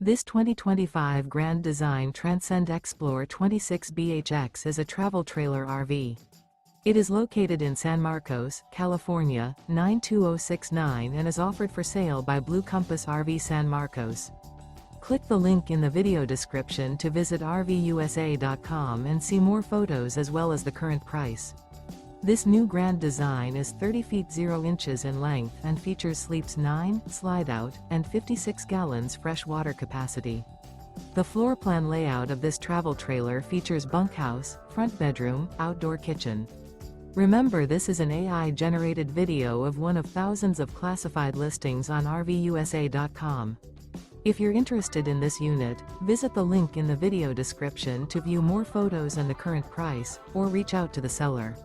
This 2025 Grand Design Transcend Xplor 26BHX is a travel trailer RV. It is located in San Marcos, California, 92069 and is offered for sale by Blue Compass RV San Marcos. Click the link in the video description to visit RVUSA.com and see more photos as well as the current price. This new Grand Design is 30 feet 0 inches in length and features sleeps 9, slide-out, and 56 gallons fresh water capacity. The floor plan layout of this travel trailer features bunkhouse, front bedroom, outdoor kitchen. Remember, this is an AI-generated video of one of thousands of classified listings on RVUSA.com. If you're interested in this unit, visit the link in the video description to view more photos and the current price, or reach out to the seller.